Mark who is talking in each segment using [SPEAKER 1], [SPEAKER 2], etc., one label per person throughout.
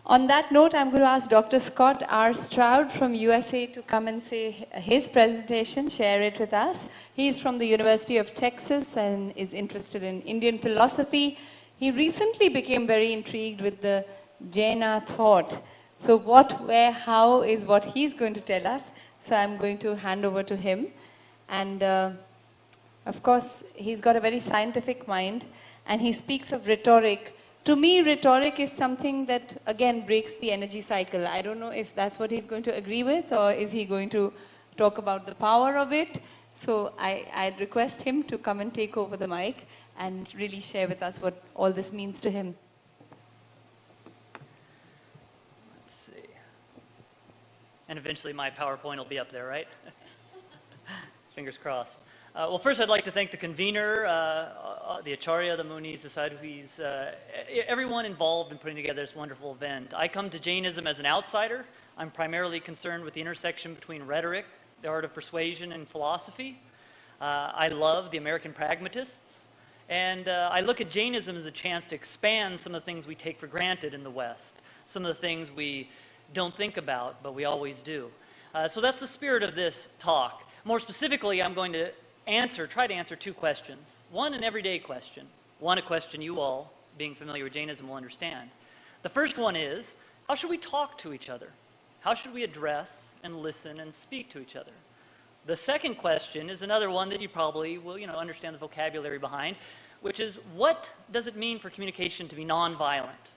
[SPEAKER 1] On that note, I'm going to ask Dr. Scott R. Stroud from USA to come and say his presentation, share it with us. He's from the University of Texas and is interested in Indian philosophy. He recently became very intrigued with the Jaina thought. So what, where, how is what he's going to tell us. So I'm going to hand over to him. And of course, he's got a very scientific mind and he speaks of rhetoric. To me, rhetoric is something that, again, breaks the energy cycle. I don't know if that's what he's going to agree with, or is he going to talk about the power of it? So I'd request him to come and take over the mic and really share with us what all this means to him.
[SPEAKER 2] Let's see. And eventually my PowerPoint will be up there, right? Fingers crossed. Well, first I'd like to thank the convener, the Acharya, the Munis, the Sadhus, everyone involved in putting together this wonderful event. I come to Jainism as an outsider. I'm primarily concerned with the intersection between rhetoric, the art of persuasion, and philosophy. I love the American pragmatists. And I look at Jainism as a chance to expand some of the things we take for granted in the West, some of the things we don't think about, but we always do. So that's the spirit of this talk. More specifically, I'm going to try to answer two questions. One, an everyday question. One, a question you all, being familiar with Jainism, will understand. The first one is, how should we talk to each other? How should we address and listen and speak to each other? The second question is another one that you probably will, understand the vocabulary behind, which is, what does it mean for communication to be nonviolent?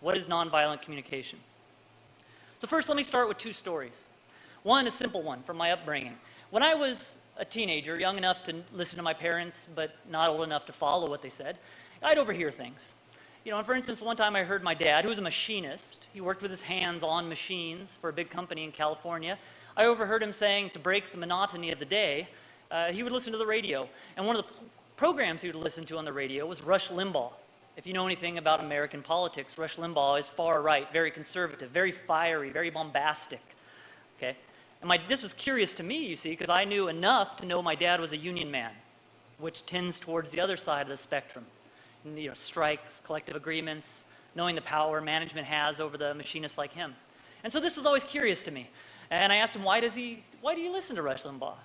[SPEAKER 2] What is nonviolent communication? So first, let me start with two stories. One, a simple one from my upbringing. When I was a teenager, young enough to listen to my parents, but not old enough to follow what they said, I'd overhear things. And for instance, one time I heard my dad, who was a machinist, he worked with his hands on machines for a big company in California. I overheard him saying, to break the monotony of the day, he would listen to the radio. And one of the programs he would listen to on the radio was Rush Limbaugh. If you know anything about American politics, Rush Limbaugh is far right, very conservative, very fiery, very bombastic. Okay? And this was curious to me, you see, because I knew enough to know my dad was a union man, which tends towards the other side of the spectrum. Strikes, collective agreements, knowing the power management has over the machinists like him. And so this was always curious to me. And I asked him, why do you listen to Rush Limbaugh?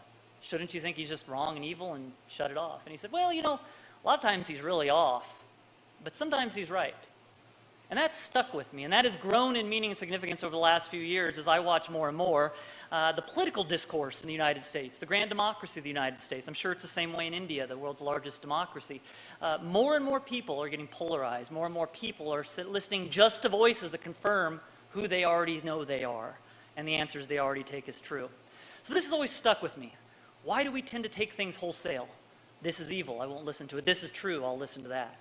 [SPEAKER 2] Shouldn't you think he's just wrong and evil and shut it off? And he said, well, a lot of times he's really off, but sometimes he's right. And that stuck with me, and that has grown in meaning and significance over the last few years as I watch more and more the political discourse in the United States, the grand democracy of the United States. I'm sure it's the same way in India, the world's largest democracy. More and more people are getting polarized. More and more people are listening just to voices that confirm who they already know they are, and the answers they already take as true. So this has always stuck with me. Why do we tend to take things wholesale? This is evil, I won't listen to it. This is true, I'll listen to that.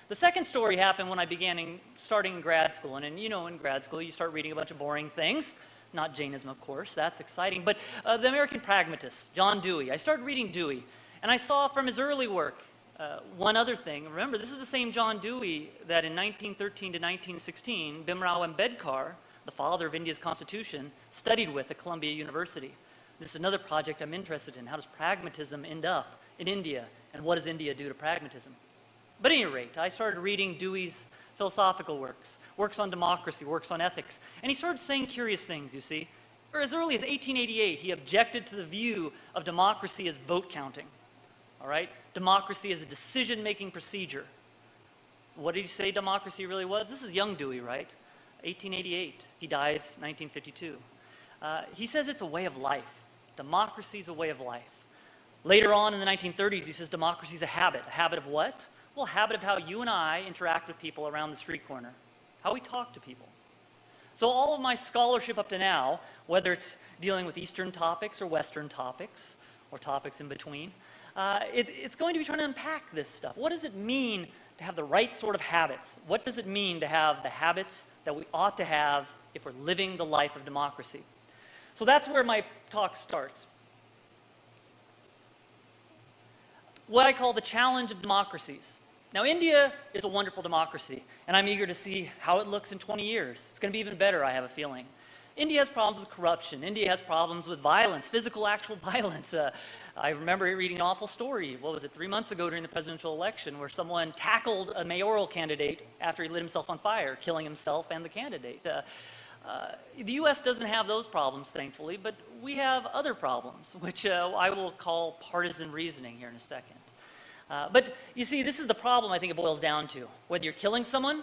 [SPEAKER 2] The second story happened when I began starting in grad school. And in grad school, you start reading a bunch of boring things. Not Jainism, of course. That's exciting. But the American pragmatist, John Dewey. I started reading Dewey. And I saw from his early work one other thing. Remember, this is the same John Dewey that in 1913 to 1916, Bhimrao Ambedkar, the father of India's constitution, studied with at Columbia University. This is another project I'm interested in. How does pragmatism end up in India? And what does India do to pragmatism? But at any rate, I started reading Dewey's philosophical works on democracy, works on ethics, and he started saying curious things, you see. As early as 1888, he objected to the view of democracy as vote counting, all right? Democracy as a decision-making procedure. What did he say democracy really was? This is young Dewey, right? 1888. He dies 1952. He says it's a way of life. Democracy is a way of life. Later on in the 1930s, he says democracy is a habit. A habit of what? Well, a habit of how you and I interact with people around the street corner, how we talk to people. So all of my scholarship up to now, whether it's dealing with Eastern topics or Western topics, or topics in between, it's going to be trying to unpack this stuff. What does it mean to have the right sort of habits? What does it mean to have the habits that we ought to have if we're living the life of democracy? So that's where my talk starts. What I call the challenge of democracies. Now, India is a wonderful democracy, and I'm eager to see how it looks in 20 years. It's going to be even better, I have a feeling. India has problems with corruption. India has problems with violence, physical, actual violence. I remember reading an awful story, 3 months ago during the presidential election, where someone tackled a mayoral candidate after he lit himself on fire, killing himself and the candidate. The U.S. doesn't have those problems, thankfully, but we have other problems, which I will call partisan reasoning here in a second. But you see, this is the problem I think it boils down to. Whether you're killing someone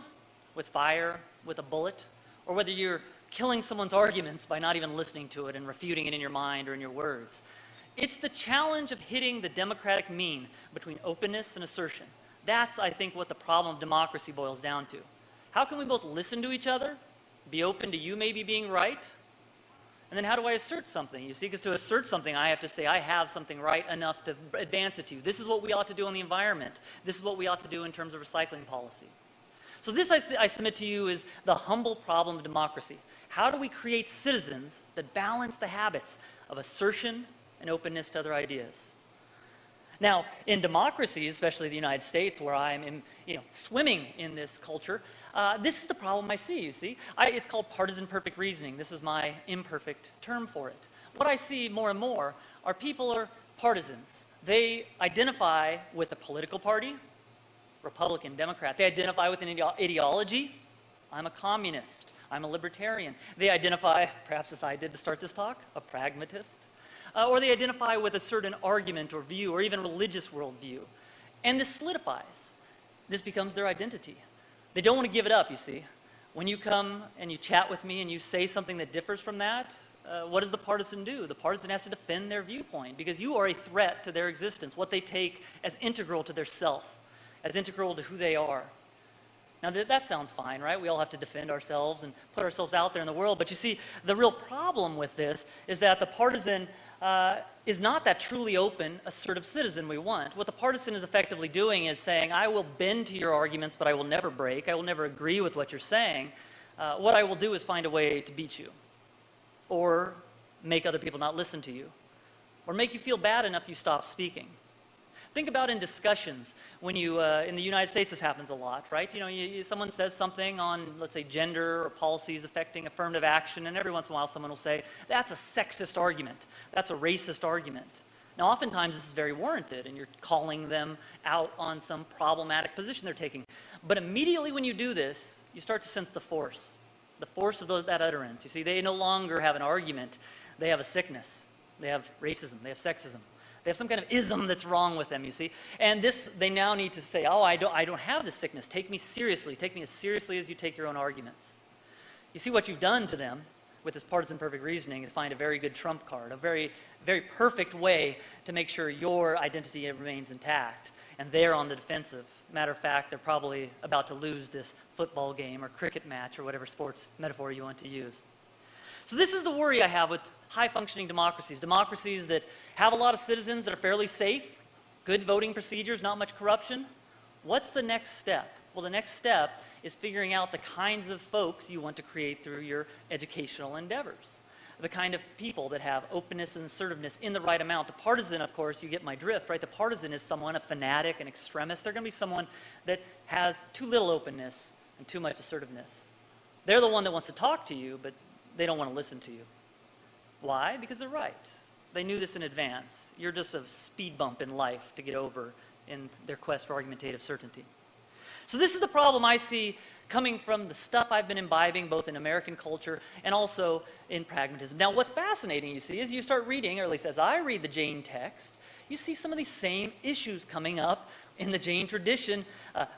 [SPEAKER 2] with fire, with a bullet, or whether you're killing someone's arguments by not even listening to it and refuting it in your mind or in your words. It's the challenge of hitting the democratic mean between openness and assertion. That's, I think, what the problem of democracy boils down to. How can we both listen to each other, be open to you maybe being right, and then how do I assert something? You see, because to assert something, I have to say I have something right enough to advance it to you. This is what we ought to do on the environment. This is what we ought to do in terms of recycling policy. So this, I submit to you, is the humble problem of democracy. How do we create citizens that balance the habits of assertion and openness to other ideas? Now, in democracies, especially the United States, where I'm swimming in this culture, this is the problem I see, you see. It's called partisan perfect reasoning. This is my imperfect term for it. What I see more and more are people are partisans. They identify with a political party, Republican, Democrat. They identify with an ideology. I'm a communist. I'm a libertarian. They identify, perhaps as I did to start this talk, a pragmatist. Or they identify with a certain argument or view or even religious worldview. And this solidifies. This becomes their identity. They don't want to give it up, you see. When you come and you chat with me and you say something that differs from that, what does the partisan do? The partisan has to defend their viewpoint because you are a threat to their existence, what they take as integral to their self, as integral to who they are. Now, that sounds fine, right? We all have to defend ourselves and put ourselves out there in the world. But you see, the real problem with this is that the partisan is not that truly open, assertive citizen we want. What the partisan is effectively doing is saying, I will bend to your arguments, but I will never break. I will never agree with what you're saying. What I will do is find a way to beat you, or make other people not listen to you, or make you feel bad enough that you stop speaking. Think about in discussions when you, in the United States this happens a lot, right? Someone says something on, let's say, gender or policies affecting affirmative action, and every once in a while someone will say, that's a sexist argument, that's a racist argument. Now, oftentimes this is very warranted, and you're calling them out on some problematic position they're taking. But immediately when you do this, you start to sense the force of that utterance. You see, they no longer have an argument, they have a sickness. They have racism, they have sexism. They have some kind of ism that's wrong with them, you see. And this, they now need to say, oh, I don't have this sickness. Take me seriously. Take me as seriously as you take your own arguments. You see, what you've done to them with this partisan perfect reasoning is find a very good trump card, a very, very perfect way to make sure your identity remains intact. And they're on the defensive. Matter of fact, they're probably about to lose this football game or cricket match or whatever sports metaphor you want to use. So this is the worry I have with high-functioning democracies, democracies that have a lot of citizens that are fairly safe, good voting procedures, not much corruption. What's the next step? Well, the next step is figuring out the kinds of folks you want to create through your educational endeavors, the kind of people that have openness and assertiveness in the right amount. The partisan, of course, you get my drift, right? The partisan is someone, a fanatic, an extremist. They're going to be someone that has too little openness and too much assertiveness. They're the one that wants to talk to you, but they don't want to listen to you. Why? Because they're right. They knew this in advance. You're just a speed bump in life to get over in their quest for argumentative certainty. So this is the problem I see coming from the stuff I've been imbibing both in American culture and also in pragmatism. Now, what's fascinating, you see, is you start reading, or at least as I read the Jain text, you see some of these same issues coming up in the Jain tradition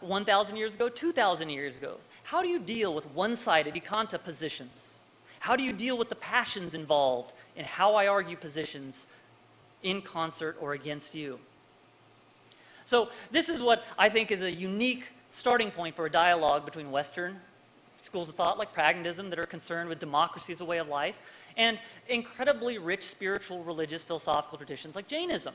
[SPEAKER 2] 1,000 years ago, 2,000 years ago. How do you deal with one-sided Ekanta positions? How do you deal with the passions involved in how I argue positions in concert or against you? So this is what I think is a unique starting point for a dialogue between Western schools of thought like pragmatism that are concerned with democracy as a way of life and incredibly rich spiritual, religious, philosophical traditions like Jainism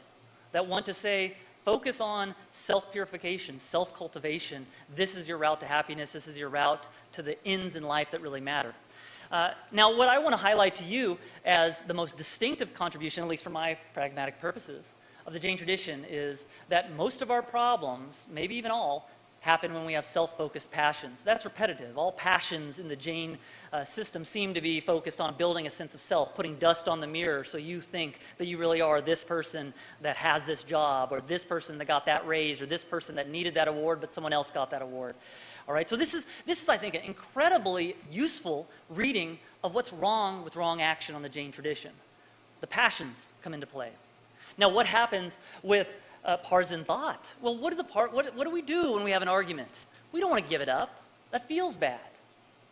[SPEAKER 2] that want to say, focus on self-purification, self-cultivation. This is your route to happiness. This is your route to the ends in life that really matter. Now, what I want to highlight to you as the most distinctive contribution, at least for my pragmatic purposes, of the Jain tradition is that most of our problems, maybe even all, happen when we have self-focused passions. That's repetitive. All passions in the Jain system seem to be focused on building a sense of self, putting dust on the mirror so you think that you really are this person that has this job, or this person that got that raise, or this person that needed that award but someone else got that award. All right, so this is I think, an incredibly useful reading of what's wrong with wrong action on the Jain tradition. The passions come into play. Now, what happens with partisan thought? Well, what do we do when we have an argument? We don't want to give it up. That feels bad.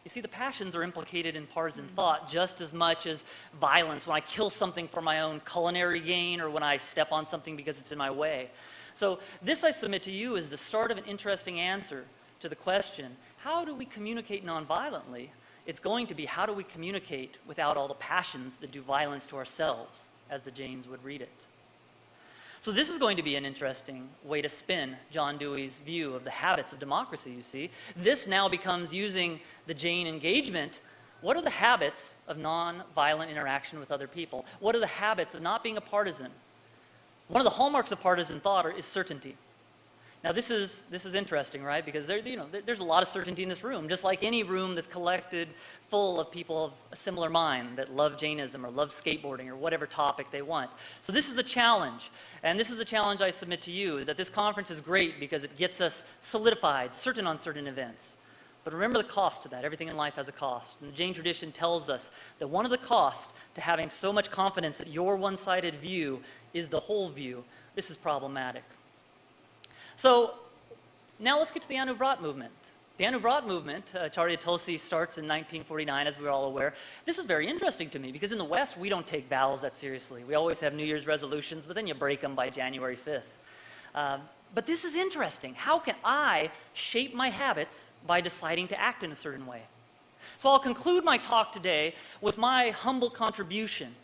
[SPEAKER 2] You see, the passions are implicated in partisan thought just as much as violence, when I kill something for my own culinary gain or when I step on something because it's in my way. So this, I submit to you, is the start of an interesting answer to the question, how do we communicate nonviolently? It's going to be, how do we communicate without all the passions that do violence to ourselves, as the Jains would read it? So this is going to be an interesting way to spin John Dewey's view of the habits of democracy, you see. This now becomes, using the Jain engagement, what are the habits of non-violent interaction with other people? What are the habits of not being a partisan? One of the hallmarks of partisan thought is certainty. Now this is interesting, right? Because there's a lot of certainty in this room, just like any room that's collected full of people of a similar mind that love Jainism or love skateboarding or whatever topic they want. So this is a challenge, and this is the challenge I submit to you, is that this conference is great because it gets us solidified, certain on certain events. But remember the cost of that. Everything in life has a cost. And the Jain tradition tells us that one of the costs to having so much confidence that your one-sided view is the whole view. This is problematic. So now let's get to the Anuvrat movement. The Anuvrat movement, Acharya Tulsi, starts in 1949, as we're all aware. This is very interesting to me because in the West, we don't take vows that seriously. We always have New Year's resolutions, but then you break them by January 5th. But this is interesting. How can I shape my habits by deciding to act in a certain way? So I'll conclude my talk today with my humble contribution.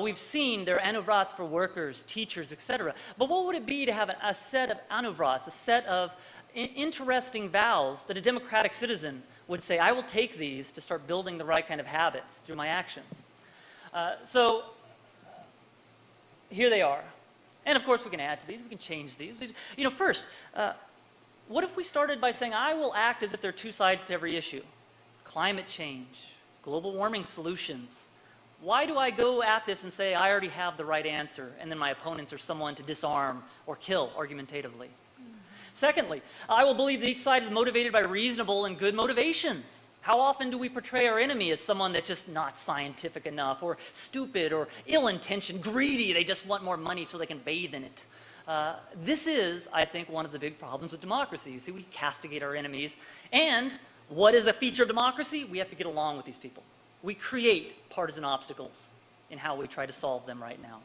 [SPEAKER 2] We've seen there are Anuvrats for workers, teachers, etc. But what would it be to have a set of Anuvrats, a set of interesting vows that a democratic citizen would say, I will take these to start building the right kind of habits through my actions? So here they are. And of course we can add to these, we can change these. First, what if we started by saying, I will act as if there are two sides to every issue? Climate change, global warming solutions. Why do I go at this and say I already have the right answer and then my opponents are someone to disarm or kill argumentatively? Secondly, I will believe that each side is motivated by reasonable and good motivations. How often do we portray our enemy as someone that's just not scientific enough, or stupid, or ill-intentioned, greedy, they just want more money so they can bathe in it? This is, I think, one of the big problems with democracy. You see, we castigate our enemies. And what is a feature of democracy? We have to get along with these people. We create partisan obstacles in how we try to solve them right now.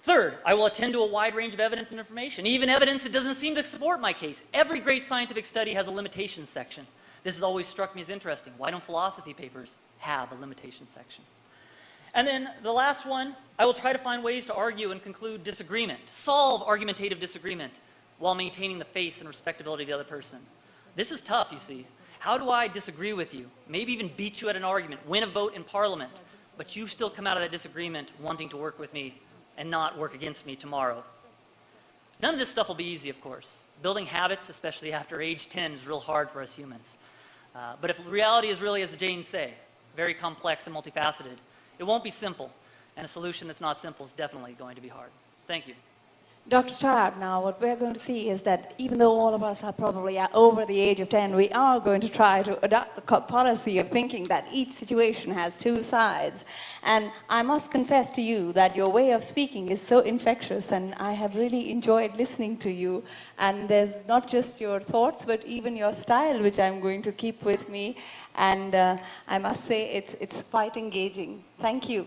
[SPEAKER 2] Third, I will attend to a wide range of evidence and information, even evidence that doesn't seem to support my case. Every great scientific study has a limitations section. This has always struck me as interesting. Why don't philosophy papers have a limitations section? And then the last one, I will try to find ways to argue and conclude disagreement, solve argumentative disagreement while maintaining the face and respectability of the other person. This is tough, you see. How do I disagree with you, maybe even beat you at an argument, win a vote in Parliament, but you still come out of that disagreement wanting to work with me and not work against me tomorrow? None of this stuff will be easy, of course. Building habits, especially after age 10, is real hard for us humans. But if reality is really, as the Jains say, very complex and multifaceted, it won't be simple. And a solution that's not simple is definitely going to be hard. Thank you.
[SPEAKER 1] Dr. Stroud, now what we're going to see is that even though all of us are probably over the age of 10, we are going to try to adopt the policy of thinking that each situation has two sides. And I must confess to you that your way of speaking is so infectious, and I have really enjoyed listening to you. And there's not just your thoughts, but even your style, which I'm going to keep with me. And I must say it's quite engaging. Thank you.